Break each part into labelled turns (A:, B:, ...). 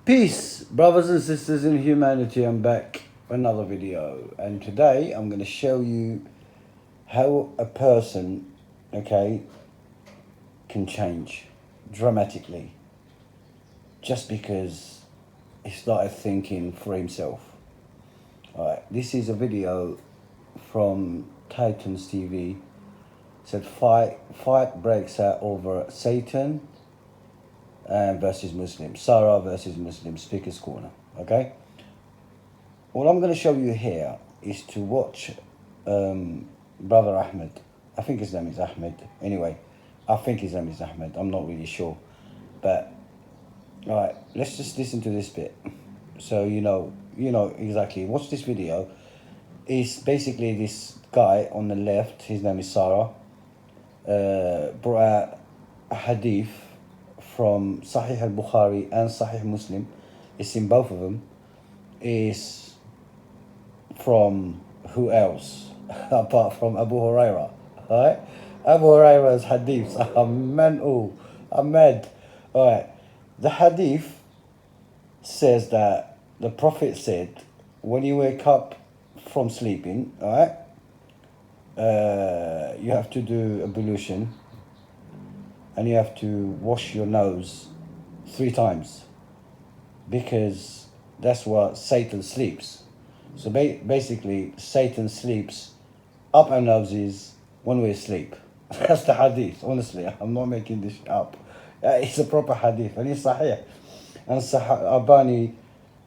A: Peace, brothers and sisters in humanity. I'm back for another video, and today I'm going to show you how a person, okay, can change dramatically just because he started thinking for himself. Alright, this is a video from Titans TV. It said fight breaks out over Satan versus Muslims. Sarah versus Muslims, Speaker's Corner. Okay? All I'm going to show you here is to watch Brother Ahmed. I think his name is Ahmed. Anyway, I think his name is Ahmed. I'm not really sure. But, alright, let's just listen to this bit. So you know exactly. Watch this video. It's basically this guy on the left, his name is Sarah, brought out a hadith from Sahih al-Bukhari and Sahih Muslim. It's in both of them. Is from who else apart from Abu Huraira, right? Abu Huraira's hadiths are mental, are mad. Alright, the hadith says that the Prophet said, when you wake up from sleeping, alright, you have to do ablution and you have to wash your nose 3 times because that's where Satan sleeps. So basically, Satan sleeps up our noses when we sleep. That's the hadith, honestly. I'm not making this up. It's a proper hadith, and it's sahih. And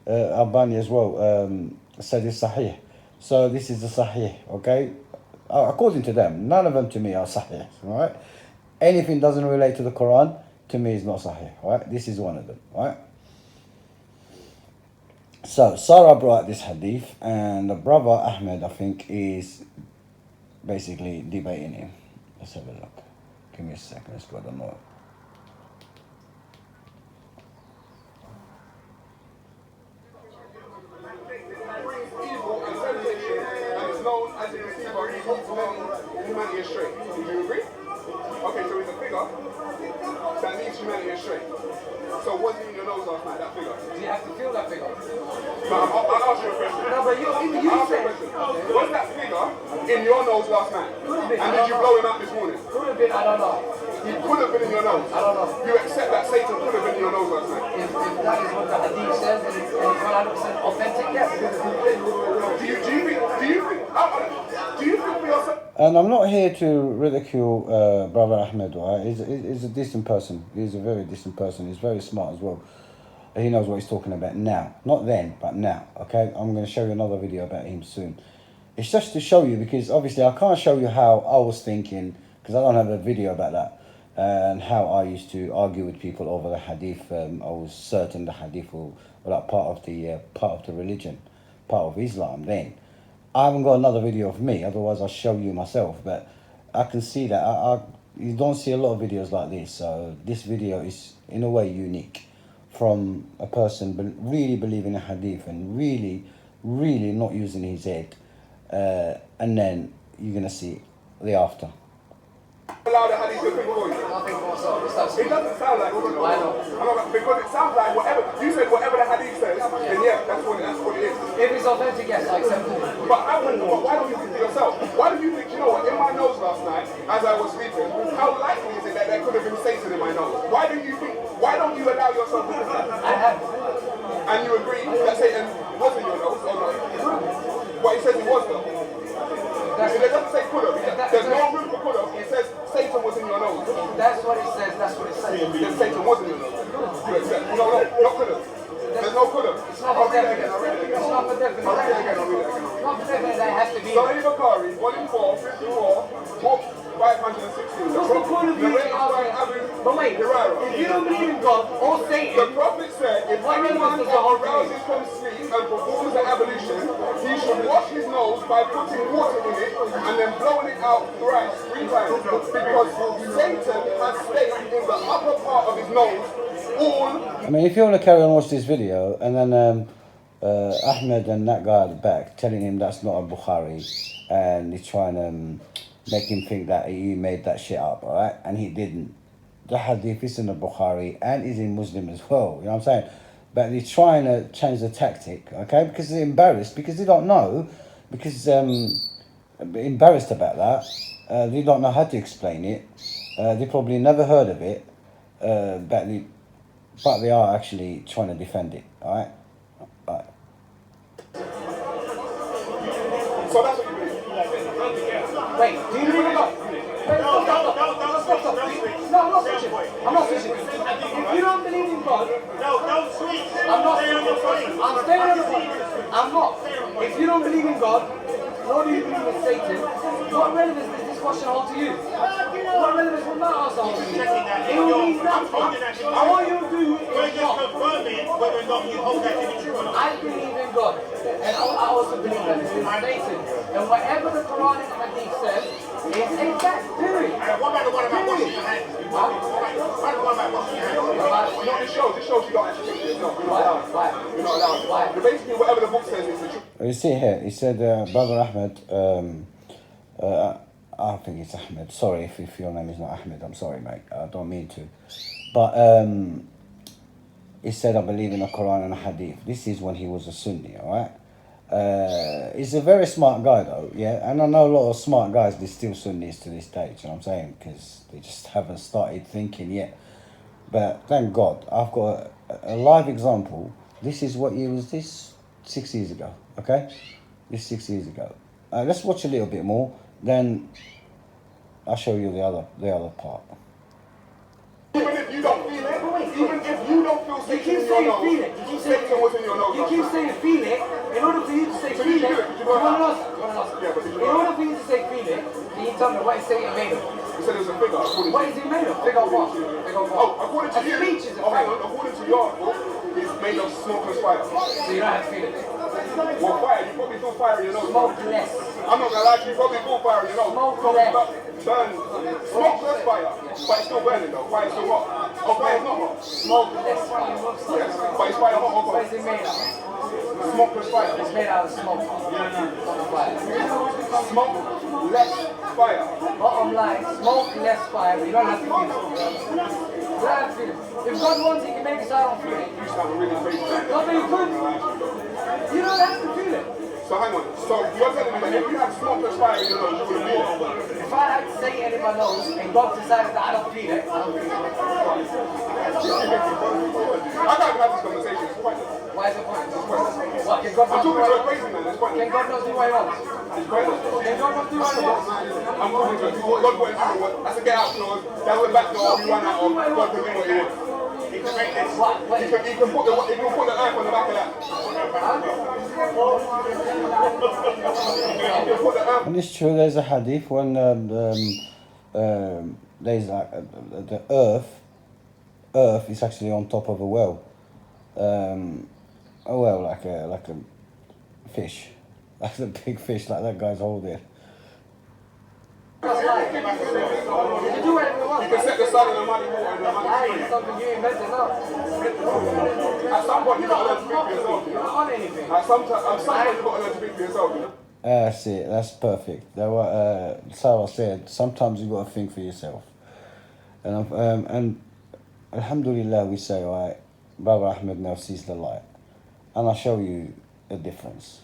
A: Albani as well said it's sahih. So this is the sahih, okay? According to them, none of them to me are sahih, right? Anything doesn't relate to the Quran, to me is not sahih, right? This is one of them, right? So Sarah brought this hadith, and the brother Ahmed, I think, is basically debating him. Let's have a look. Give me a second, let's go to more.
B: Humanity astray. Do you agree? Okay, so it's a figure that leads humanity astray. So what's in your nose last night, that figure?
C: Do you have to feel that figure?
B: No, I'll ask you a question.
C: No, but you said.
B: Was that figure in your nose last night?
C: Could have been.
B: And did you blow him out this morning?
C: Could have been, I don't know.
B: He could have been in your nose.
C: I don't know.
B: You accept that Satan could have been in your nose last night?
C: If that is what the hadith says and it's 100% authentic, yes.
B: Do you think for yourself?
A: And I'm not here to ridicule Brother Ahmed, right? He's a decent person. He's a very decent person. He's very smart as well. He knows what he's talking about now. Not then, but now, okay? I'm going to show you another video about him soon. It's just to show you, because obviously I can't show you how I was thinking, because I don't have a video about that, and how I used to argue with people over the hadith. I was certain the hadith were like part of the religion, part of Islam then. I haven't got another video of me, otherwise I'll show you myself, but I can see that you don't see a lot of videos like this, so this video is in a way unique from a person really believing in hadith and really not using his head, and then you're going to see the after.
B: Allow the hadith to think for you. It doesn't sound like it.
C: Why not?
B: Because it sounds like whatever you said, whatever the hadith says, then yeah, that's what it is.
C: If it's authentic, yes, I accept it.
B: But I wonder, why don't you think to yourself? Why do you think, you know what, in my nose last night, as I was sleeping, how likely is it that there could have been Satan in my nose? Why don't you allow yourself to think that?
C: I have.
B: And you agree that Satan was in your nose or not? But he says he was though. It doesn't say could have. There's no room for could have. It says Satan was in your nose.
C: That's what it says, that's what it says.
B: Then Satan was in your nose. You accept? No, not could have. There's no could have. I'll read it again.
C: It's not for definite.
B: I'll read it again.
C: It's not for definite that it has to be.
B: Sahih Bukhari, volume 4, 54, book 516.
C: What's the point of you? But wait, if you don't believe in God or Satan,
B: the Prophet said, if anyone arouses from sleep and performs the ablution, he should wash his nose by putting water in it and then blowing it out thrice, 3 times. Because Satan has stayed in the upper part of his nose all...
A: I mean, if you want to carry on watch this video, and then Ahmed and that guy at the back telling him that's not a Bukhari, and he's trying to make him think that he made that shit up, alright? And he didn't. The hadith is in the Bukhari and is in Muslim as well, you know what I'm saying? but they're trying to change the tactic, okay? Because they're embarrassed, because they don't know, because embarrassed about that. They don't know how to explain it. They probably never heard of it, but they are actually trying to defend it, all right? All right.
B: So that's what you believe.
C: Wait, do you believe in God? Wait, stop. No, I'm not switching. I'm not switching. If you don't believe in God,
D: don't switch.
C: I'm not. I'm staying on the point. I'm not. If you don't believe in God, nor do you believe in Satan, what relevance does this question hold to you? What relevance would my answer hold to you? It will mean nothing. All you do
D: We're
C: is
D: just
C: not.
D: confirming whether or not you hold that to be true or not.
C: I believe in God, and I also believe that this is Satan. And whatever the Quran and Hadith says is a fact, period.
D: What about the one about washing your hands? What about the one about washing your hands?
B: You know, this shows you don't actually think for yourself. You're not allowed.
C: Why?
B: You're not allowed.
C: Why?
B: But basically, whatever the book says is the truth.
A: You see here, he said, Brother Ahmed, I think it's Ahmed. Sorry if your name is not Ahmed. I'm sorry, mate. I don't mean to. But he said, I believe in the Quran and the Hadith. This is when he was a Sunni, all right? He's a very smart guy, though, yeah? And I know a lot of smart guys, they're still Sunnis to this day, you know what I'm saying? Because they just haven't started thinking yet. But thank God, I've got a live example. This is what year was this? 6 years ago, okay? This 6 years ago. Let's watch a little bit more, then I'll show you the other part.
B: Even if you don't feel it, even if you don't feel
C: You
B: Satan
C: keep
B: in your
C: saying
B: nose,
C: feel it. You keep saying
B: Satan was in your nose.
C: You keep saying feel it. In order for you to say
B: So
C: feel
B: did you
C: it,
B: do it? Did you
C: you
B: go
C: want to
B: out?
C: know?
B: Yeah, but did you
C: In
B: go
C: order
B: out?
C: for you to say feel it, can you tell me what is Satan made of?
B: You said it was a figure. According
C: What
B: to
C: is he made of? Figure of what? Figure of what?
B: Oh, according to
C: A
B: you.
C: speech is a
B: Oh, hang
C: figure.
B: on. According to your book, it's made of smokeless fire.
C: So you don't have to feel it.
B: Well, fire. You probably feel fire in your nose.
C: Smoke less.
B: I'm not gonna lie to you. You probably feel fire in your nose.
C: Smoke
B: Probably
C: less.
B: burn. Smokeless fire, but it's still burning though. Fire's still hot. Oh, fire's not hot.
C: Smoke less fire.
B: Yes, but it's fire hot or
C: What
B: cold?
C: is it made of?
B: Smokeless fire.
C: It's made out of smoke. Not fire.
B: Smoke less fire.
C: Bottom line, smoke less fire, but you don't have to feel it. You don't have to feel it. If God wants, He can make it so I don't feel it.
B: You sound really crazy.
C: No, but you could. You don't have to feel it.
B: So hang on. So you're telling me that if you had smokeless fire in your nose, you wouldn't feel it?
C: If I had Satan in my nose and God decided that I don't feel it, I don't feel it.
B: I can't have this conversation. It's pointless.
C: Why is it pointless? What, can God
B: I'm
C: not do
B: talking
C: what
B: to
C: he
B: a
C: wants?
B: crazy man. It's
C: Can
B: pointless.
C: God not do what he wants?
B: It's pointless.
C: Can God not do what he wants?
B: I'm talking to what God wants to do. That's a get out clause. That's the back door we run out of. God can do what he wants.
C: What?
B: He can put the earth on the back of that. He can put the earth.
A: And it's true, there's a hadith when there's like the earth is actually on top of a well. A well like a fish. Like a big fish like that guy's holding.
C: That's life. You can do whatever you want.
B: You can set the sun in the muddy water and the muddy
C: Life
B: stream.
C: is something you invented now.
B: At some point, you got to learn to speak for yourself.
C: You're not on anything.
B: At some point, you got to learn to speak for yourself.
A: That's it, that's perfect. That what Sarah said, sometimes you got to think for yourself. And alhamdulillah, we say, all right, Brother Ahmed now sees the light. And I'll show you a difference.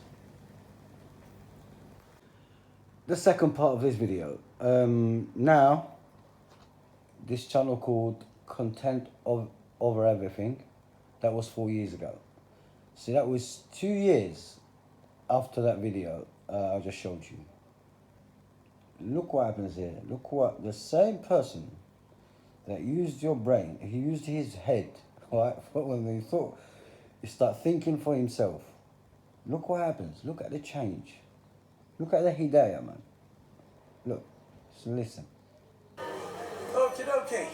A: The second part of this video. Now, this channel called Content Over Everything, that was 4 years ago. So that was 2 years after that video I just showed you. Look what happens here. Look what the same person that used your brain, he used his head, right? When he thought, he start thinking for himself. Look what happens. Look at the change. Look at the hidayah, man. Look, just listen.
C: Okie dokie.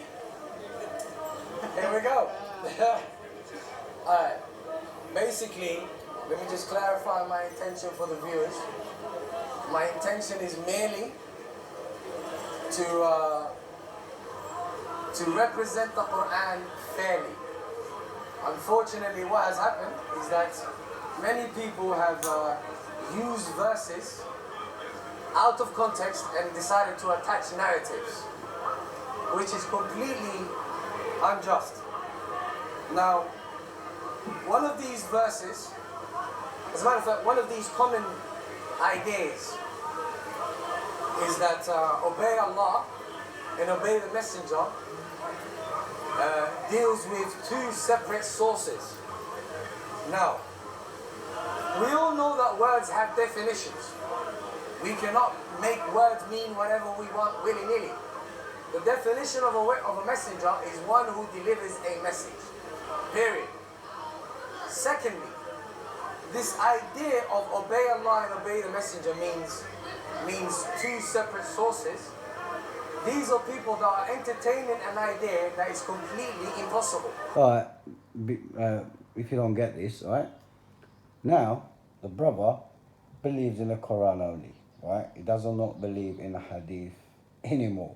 C: Here we go. Alright. Basically, let me just clarify my intention for the viewers. My intention is merely to represent the Quran fairly. Unfortunately, what has happened is that many people have used verses out of context and decided to attach narratives, which is completely unjust. Now, one of these verses, as a matter of fact, one of these common ideas is that obey Allah and obey the Messenger deals with two separate sources. Now, we all know that words have definitions. We cannot make words mean whatever we want willy-nilly. The definition of a messenger is one who delivers a message. Period. Secondly, this idea of obey Allah and obey the messenger means two separate sources. These are people that are entertaining an idea that is completely impossible.
A: Alright, if you don't get this, right? Now, the brother believes in the Quran only, right? He does not believe in the Hadith anymore,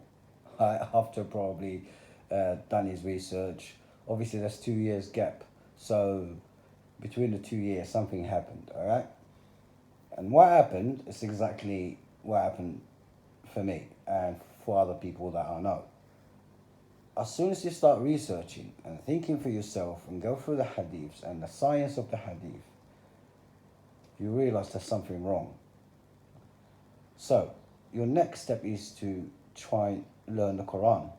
A: right? After probably done his research. Obviously, there's 2 years gap. So, between the 2 years, something happened, alright? And what happened is exactly what happened for me and for other people that I know. As soon as you start researching and thinking for yourself and go through the Hadiths and the science of the Hadith, you realize there's something wrong. So, your next step is to try and learn the Quran.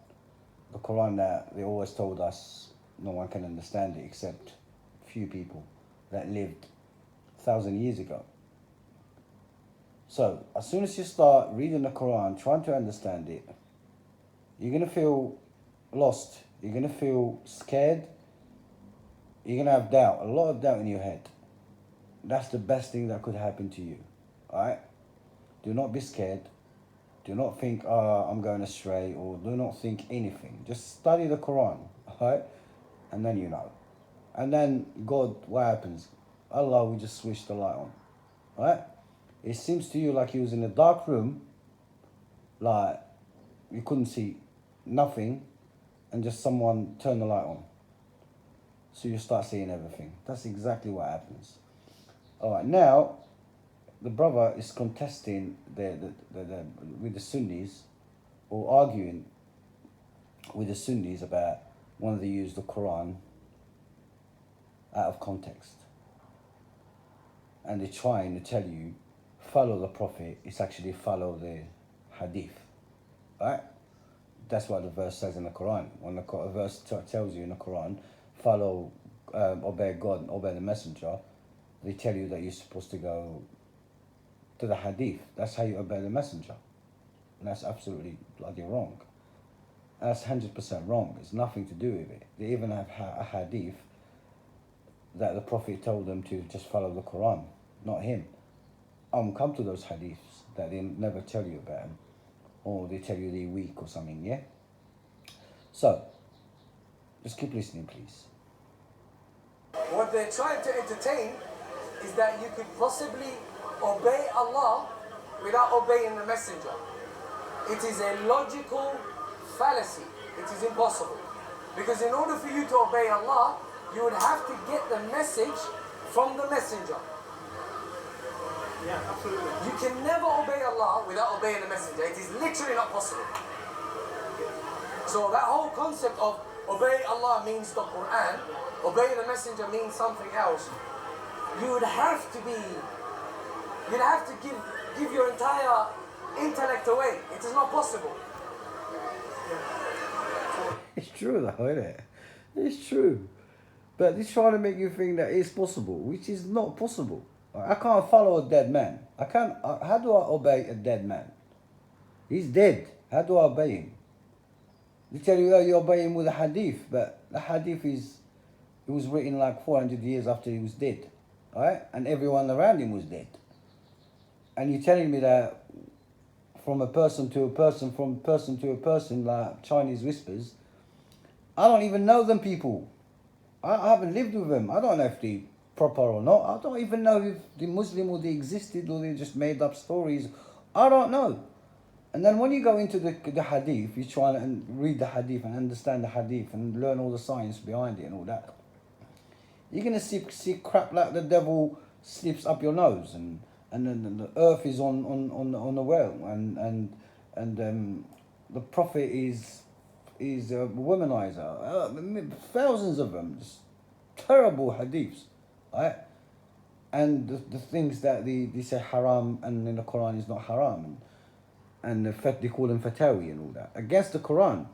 A: The Quran that they always told us no one can understand it except few people that lived 1,000 years ago. So, as soon as you start reading the Quran, trying to understand it, you're going to feel lost. You're going to feel scared. You're going to have doubt, a lot of doubt in your head. That's the best thing that could happen to you. Alright? Do not be scared. Do not think, I'm going astray, or do not think anything. Just study the Quran. Alright? And then you know. And then God, what happens? Allah will just switch the light on. Alright? It seems to you like you was in a dark room, like you couldn't see nothing, and just someone turned the light on. So you start seeing everything. That's exactly what happens. Alright, now the brother is contesting with the Sunnis, or arguing with the Sunnis about when they use the Quran out of context. And they're trying to tell you, follow the Prophet, it's actually follow the Hadith. Right? That's what the verse says in the Quran. When the verse tells you in the Quran, follow, obey God and obey the Messenger, they tell you that you're supposed to go to the Hadith. That's how you obey the Messenger. And that's absolutely bloody wrong. That's 100% wrong. It's nothing to do with it. They even have a Hadith that the Prophet told them to just follow the Quran, not him. Come to those hadiths that they never tell you about them, or they tell you they're weak or something, yeah? So, just keep listening, please.
C: What they're trying to entertain is that you could possibly obey Allah without obeying the Messenger. It is a logical fallacy. It is impossible. Because in order for you to obey Allah, you would have to get the message from the Messenger.
D: Yeah, absolutely.
C: You can never obey Allah without obeying the Messenger. It is literally not possible. So that whole concept of obey Allah means the Quran, obey the Messenger means something else. You would have to give your entire intellect away. It is not possible.
A: It's true though, isn't it? It's true. But they're trying to make you think that it's possible, which is not possible. I can't follow a dead man. I can't. How do I obey a dead man? He's dead. How do I obey him? They tell you, you obey him with a hadith, but the hadith it was written like 400 years after he was dead, right? And everyone around him was dead. And you're telling me that from a person to a person, from person to a person, like Chinese whispers. I don't even know them people. I haven't lived with them. I don't know if they're proper or not. I don't even know if they're Muslim or they existed or they just made up stories. I don't know. And then when you go into the hadith, you try and read the hadith and understand the hadith and learn all the science behind it and all that. You're going to see crap like the devil slips up your nose and then the earth is on the well and the prophet is a womanizer. Thousands of them. Just Terrible hadiths, right? And the things that they say haram and in the Quran is not haram, and they call them fatawi and all that against the Quran,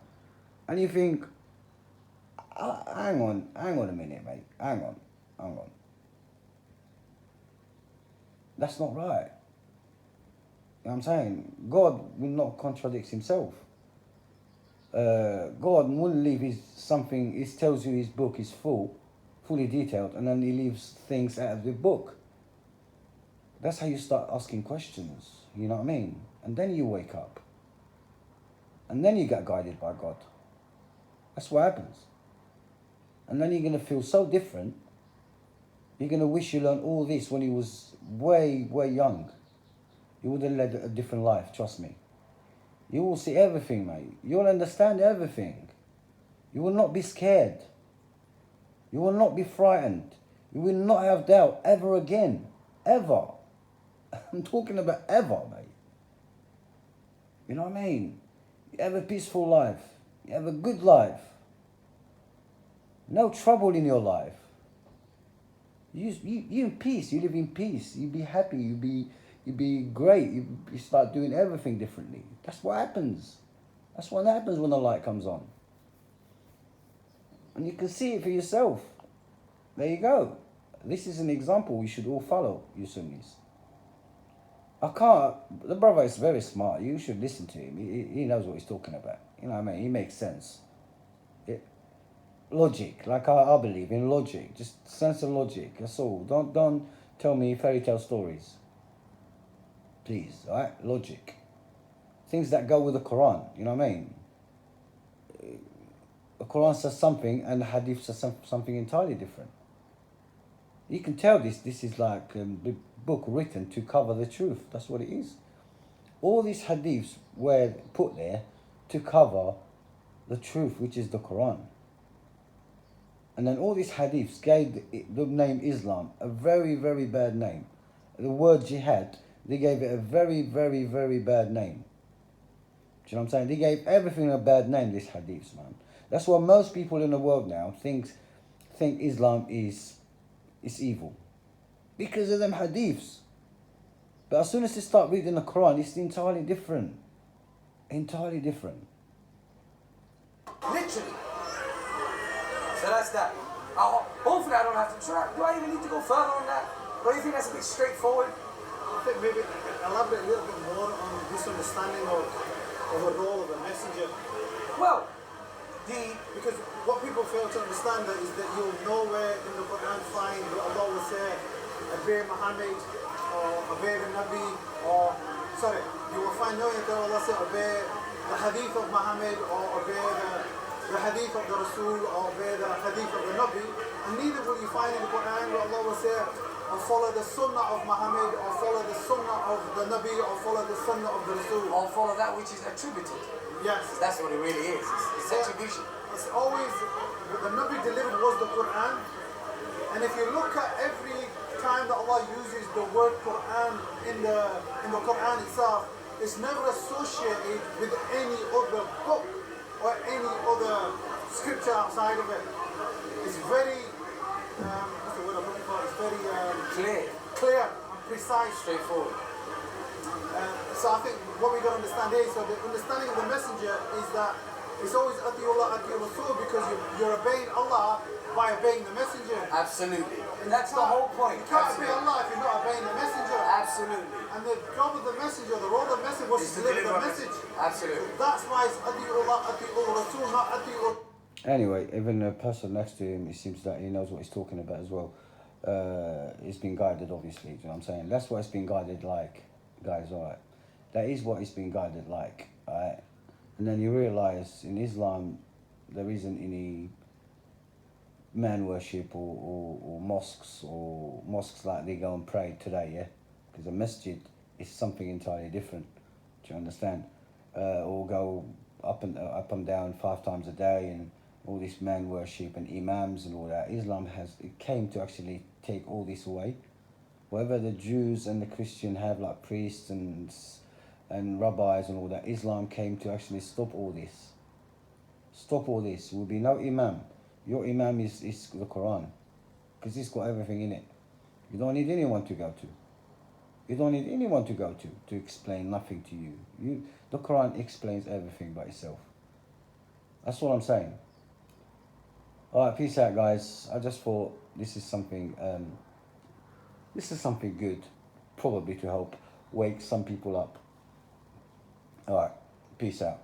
A: and you think, hang on a minute, mate, hang on, that's not right. You know what I'm saying? God will not contradict himself. God wouldn't leave he tells you his book is fully detailed, and then he leaves things out of the book. That's how you start asking questions, you know what I mean? And then you wake up. And then you get guided by God. That's what happens. And then you're going to feel so different. You're going to wish you learned all this when you was way young. You would have led a different life, trust me. You will see everything, mate. You will understand everything. You will not be scared. You will not be frightened. You will not have doubt ever again. Ever. I'm talking about ever, mate. You know what I mean? You have a peaceful life. You have a good life. No trouble in your life. You in peace. You live in peace. You be happy. You be great. You start doing everything differently. That's what happens. That's what happens when the light comes on. And you can see it for yourself. There you go. This is an example we should all follow, you Sunnis. The brother is very smart. You should listen to him. He knows what he's talking about. You know what I mean? He makes sense. Logic, like I believe in logic. Just sense of logic, that's all. Don't tell me fairy tale stories. Please, alright? Logic. Things that go with the Quran, you know what I mean? The Quran says something and the Hadith says something entirely different. You can tell this is like a book written to cover the truth. That's what it is. All these Hadiths were put there to cover the truth, which is the Quran. And then all these Hadiths gave the name Islam a very, very bad name. The word jihad, they gave it a very, very, very bad name. Do you know what I'm saying? They gave everything a bad name, these Hadiths, man. That's why most people in the world now think Islam is evil. Because of them Hadiths. But as soon as they start reading the Quran, it's entirely different. Entirely different.
C: Literally. So that's that. Hopefully I don't have to try. Do I even need to go further on that? Or do you think that's a bit straightforward?
E: I think maybe elaborate a little bit more on this understanding of the role of a messenger.
C: Well,
E: because what people fail to understand is that you'll nowhere in the Quran find what Allah will say, obey Muhammad or obey the Nabi, you will find nowhere that Allah say obey the Hadith of Muhammad or obey the Hadith of the Rasul or obey the Hadith of the Nabi, and neither will you find in the Quran where Allah will say or follow the Sunnah of Muhammad or follow the Sunnah of the Nabi or follow the Sunnah of the Rasul.
C: Or follow that which is attributed.
E: Yes.
C: That's what it really is. It's attribution.
E: It's always, what the Nabi delivered was the Quran. And if you look at every time that Allah uses the word Quran in the Quran itself, it's never associated with any other book or any other scripture outside of it. It's very, what's the word I'm looking for? It's very clear and precise.
C: Straightforward.
E: So I think what we got to understand is, so the understanding of the messenger is that it's always Atiullah, Atiul Rasul, because you're obeying Allah by obeying the messenger.
C: Absolutely. And that's the whole point.
E: You can't obey Allah if you're not obeying the messenger.
C: Absolutely.
E: And the job of the messenger, the role of the messenger was to deliver the message.
C: Absolutely.
E: So that's why it's Atiullah, Atiul Rasul, not Atiul.
A: Anyway, even the person next to him, it seems that he knows what he's talking about as well. He's been guided, obviously. Do you know what I'm saying? That's what it's been guided like, guys. Alright, that is what it's been guided like. Alright, and then you realise in Islam there isn't any man worship or mosques like they go and pray today. Yeah, because a masjid is something entirely different. Do you understand? Or go up and down 5 times a day and all this man worship and imams and all that. Islam came to actually take all this away. Whatever the Jews and the Christian have like priests and rabbis and all that, Islam came to actually stop all this. Stop all this. There will be no imam. Your imam is the Quran. because it's got everything in it. You don't need anyone to go to. You don't need anyone to go to explain nothing to you. The Quran explains everything by itself. That's what I'm saying. Alright, peace out, guys. I just thought this is something good, probably to help wake some people up. Alright, peace out.